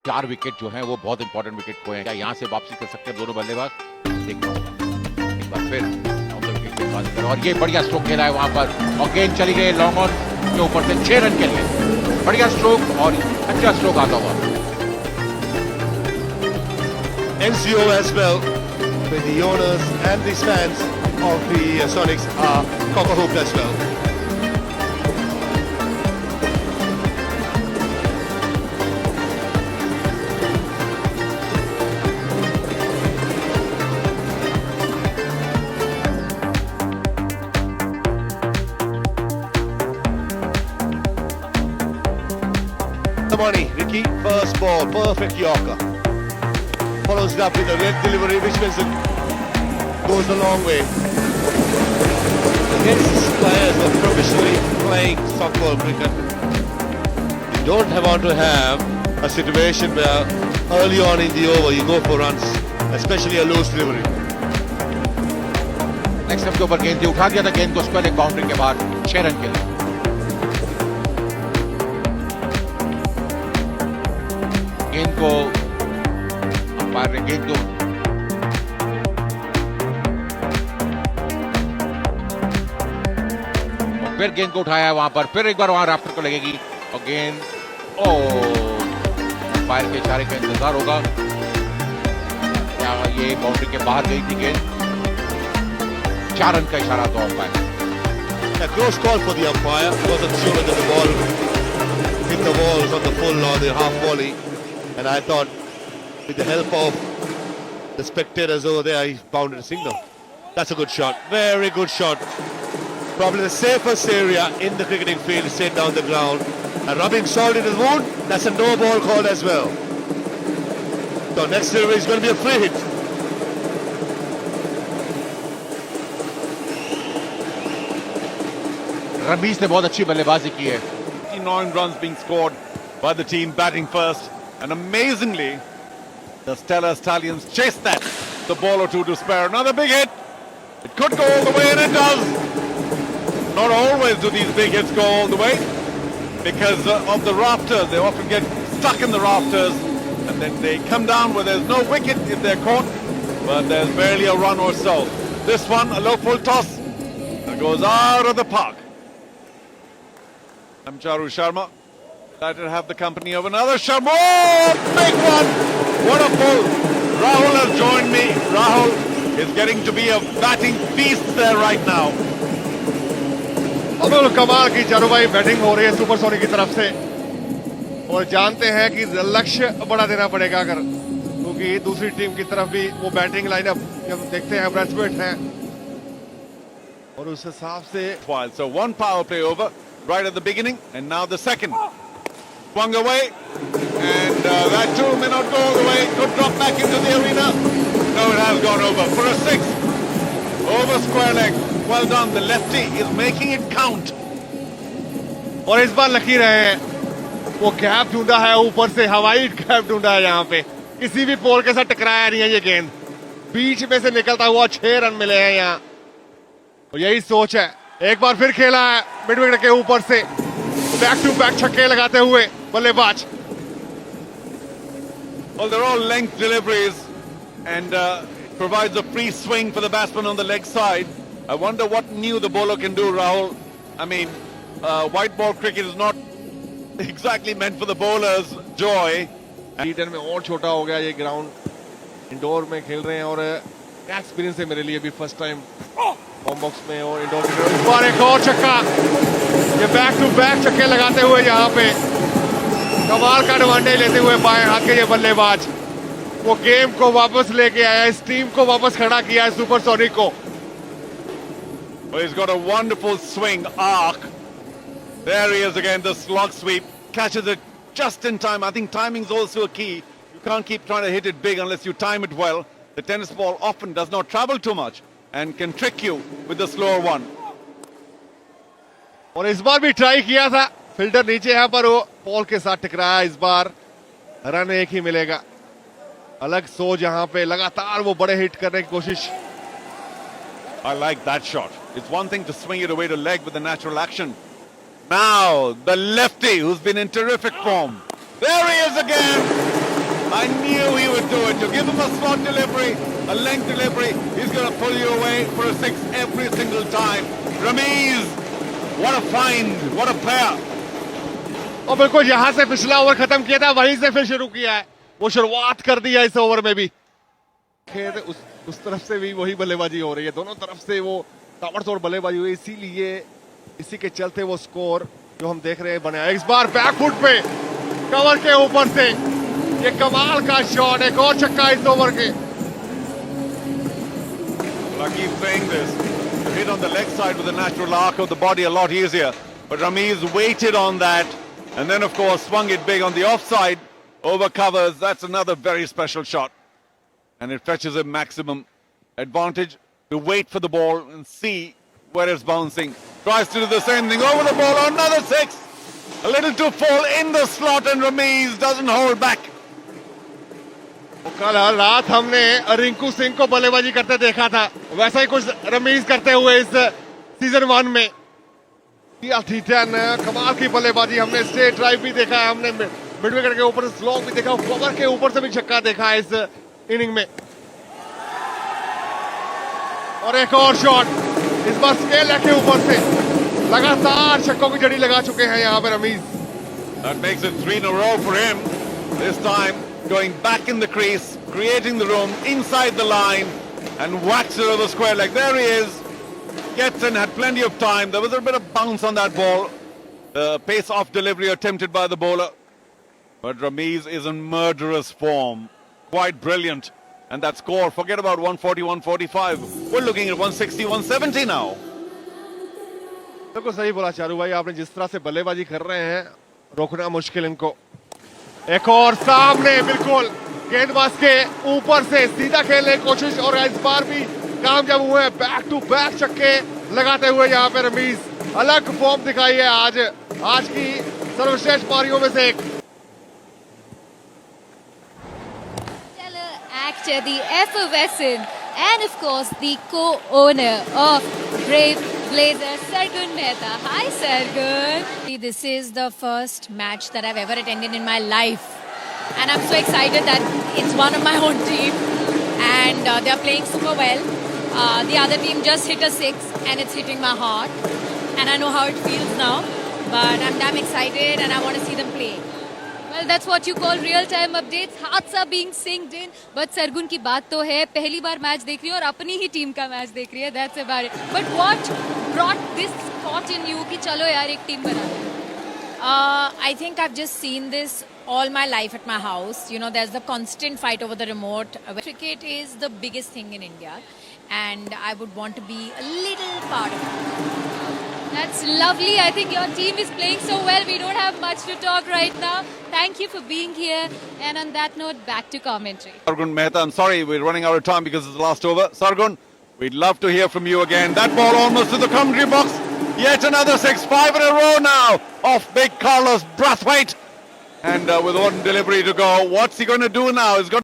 4 wicket जो हैं वो बहुत इंपॉर्टेंट विकेट खोए हैं। क्या यहाँ से वापसी कर सकते हैं दोनों बल्लेबाज? देखना होगा एक बार फिर गेंदबाजी करो और ये बढ़िया स्ट्रोक खेला है वहां पर और गेंद चली गई लॉन्ग ऑन के ऊपर से 6 रन के लिए। बढ़िया स्ट्रोक और अच्छा स्ट्रोक आता हुआ। NCO as well, with the owners and the fans of the Sonics are cock-a-hooped as well. Money, Ricky, first ball, perfect Yorker. Follows it up with a red delivery, which means it goes a long way. Against players who are professionally playing softball cricket, you don't want to have a situation where early on in the over you go for runs, especially a loose delivery. Next step के ऊपर गेंद उठा दिया था, गेंद को square boundary के बाद 6 रन के लिए। गेंद को अंपायर ने गेंद को फिर गेंद को उठाया वहां पर, फिर एक बार वहां राफ्टर को लगेगी और गेंद अंपायर के इशारे का इंतजार होगा। क्या ये बाउंड्री के बाहर गई थी गेंद? 4 रन का इशारा तो umpire. A close call for the umpire. He wasn't sure whether the ball hit the walls on the full or the half volley. And I thought, with the help of the spectators over there, he pounded a single. That's a good shot. Very good shot. Probably the safest area in the cricketing field, straight down the ground. And rubbing salt in his wound, that's a no ball call as well. So next delivery is going to be a free hit. Ramiz ने बहुत अच्छी बल्लेबाजी की है। 9 runs being scored by the team batting first. And amazingly, the Stellar Stallions chased that. The ball or two to spare. Another big hit. It could go all the way, and it does. Not always do these big hits go all the way because of the rafters. They often get stuck in the rafters, and then they come down where there's no wicket if they're caught, but there's barely a run or so. This one, a low full toss, that goes out of the park. I'm Charu Sharma. Delighted to have the company of another Sharma. Oh, big one! What a pull! Rahul has joined me. Rahul is getting to be a batting feast there right now. अब कमाल की चारों भाई batting हो रही है super sonic की तरफ से और जानते हैं कि लक्ष्य बड़ा देना पड़ेगा अगर, क्योंकि दूसरी टीम की तरफ भी वो बैटिंग लाइनअप जब देखते हैं ब्रैथवेट हैं और उस हिसाब से So one power play over right at the beginning, and now the second. Swung away, and that too may not go all the way. Could drop back into the arena. No, it has gone over for a 6. Over square leg. Well done. The lefty is making it count. और इस बार lucky रहे हैं, वो gap ढूंढा है ऊपर से, हवाई गैप ढूंढा है यहाँ पे, किसी भी पोल के साथ टकराया नहीं है ये गेंद, बीच में से निकलता हुआ 6 रन मिले हैं यहाँ और यही सोच है। एक बार फिर खेला है मिड विकेट के ऊपर से, बैक टू बैक छक्के लगाते हुए बल्लेबाज। Well, they're all length deliveries, and it provides a free swing for the batsman on the leg side. I wonder what new the bowler can do, Rahul. I mean, white ball cricket is not exactly meant for the bowler's joy. T10 में और छोटा हो गया ये ground, indoor में खेल रहे हैं और क्या एक्सपीरियंस है मेरे लिए भी, फर्स्ट टाइम होम बॉक्स में और इंडोर में। इस बार एक और छक्का, ये बैक टू बैक छक्के लगाते हुए यहाँ पे कमाल का एडवांटेज लेते हुए बाएं हाथ के ये बल्लेबाज वो गेम को वापस लेके आया, इस टीम को वापस खड़ा किया है सुपर सोनिक को। Well, he's got a wonderful swing arc. There he is again, the slog sweep. Catches it just in time. I think timing's also a key. You can't keep trying to hit it big unless you time it well. The tennis ball often does not travel too much and can trick you with the slower one. और इस बार भी try किया था, fielder नीचे है पर वो ball के साथ टकराया। इस बार रन एक ही मिलेगा। अलग सोच यहाँ पे, लगातार वो बड़े हिट करने की कोशिश। I like that shot. It's one thing to swing it away to leg with the natural action. Now, the lefty who's been in terrific form. There he is again. I knew he would do it. You give him a slot delivery, a length delivery, he's going to pull you away for a six every single time. Ramiz, what a find, what a player. और बिल्कुल यहां से पिछला over खत्म किया था, वहीं से फिर शुरू किया है, वो शुरुआत कर दी है इस ओवर में भी। खेल उस तरफ से भी वही बल्लेबाजी हो रही है, दोनों तरफ से वो ताबड़तोड़ बल्लेबाजी हुई, इसीलिए इसी के चलते वो स्कोर जो हम देख रहे हैं बना। इस बार बैकफुट पे कवर के ऊपर से ये कमाल का शॉट, एक और छक्का इस ओवर के। Well, I keep saying this. To hit on the leg side with the natural arc of the body a lot easier. But Ramiz waited on that and then, of course, swung it big on the offside. Over covers. That's another very special shot. And it fetches him maximum advantage to wait for the ball and see where it's bouncing. Tries to do the same thing over the ball. Another six. A little too full in the slot and Ramiz doesn't hold back. कल रात हमने रिंकू सिंह को बल्लेबाजी करते देखा था, वैसा ही कुछ रमीज करते हुए इस सीजन 1 में किया थी। 10 कमाल की बल्लेबाजी, हमने स्ट्रेट ड्राइव भी देखा है, हमने मिड विकेट के ऊपर स्लॉग भी देखा, कवर के ऊपर से भी छक्का देखा है इस इनिंग में। और एक और शॉट, इस बार स्केल के ऊपर से लगातार छक्कों की जड़ी लगा चुके हैं यहाँ पे Ramiz. That makes it 3 in a row for him. This time going back in the crease, creating the room inside the line and whacks it over the square leg. There he is. Gets in, had plenty of time. There was a bit of bounce on that ball. The pace-off delivery attempted by the bowler. But Ramiz is in murderous form. Quite brilliant. And that score, forget about 140, 145. We're looking at 160, 170 now. बिल्कुल सही बोला चारू भाई, आपने जिस तरह से बल्लेबाजी कर रहे हैं, रोकना मुश्किल इनको। एक और सामने बिल्कुल गेंदबाज के ऊपर से सीधा खेलने की कोशिश, और इस बार भी कामयाब हुए हैं, बैक टू बैक छक्के लगाते हुए यहाँ पे रमीज अलग फॉर्म दिखाई है आज की सर्वश्रेष्ठ पारियों में से एक। Actor, the effervescent, and of course the co-owner of Brave Blazers, Sargun Mehta. Hi Sargun. This is the first match that I've ever attended in my life, and I'm so excited that it's one of my own team, and they're playing super well. The other team just hit a 6 and it's hitting my heart, and I know how it feels now, but I'm damn excited and I want to see them play. Well, that's what you call real-time updates. Hearts are being synced in. But Sargun की बात तो है, पहली बार match देख रही है और अपनी ही टीम का मैच देख रही है. That's about it. But what brought this thought in you कि चलो यार एक टीम बना लें? I think I've just seen this all my life at my house. You know, there's the constant fight over the remote. Cricket is the biggest thing in India, and I would want to be a little part of it. That's lovely. I think your team is playing so well. We don't have much to talk right now. Thank you for being here. And on that note, back to commentary. Sargun Mehta, I'm sorry, we're running out of time because it's the last over. Sargun, we'd love to hear from you again. That ball almost to the commentary box. Yet another 6, 5 in a row now off big Carlos Brathwaite. And with one delivery to go, what's he going to do now? He's got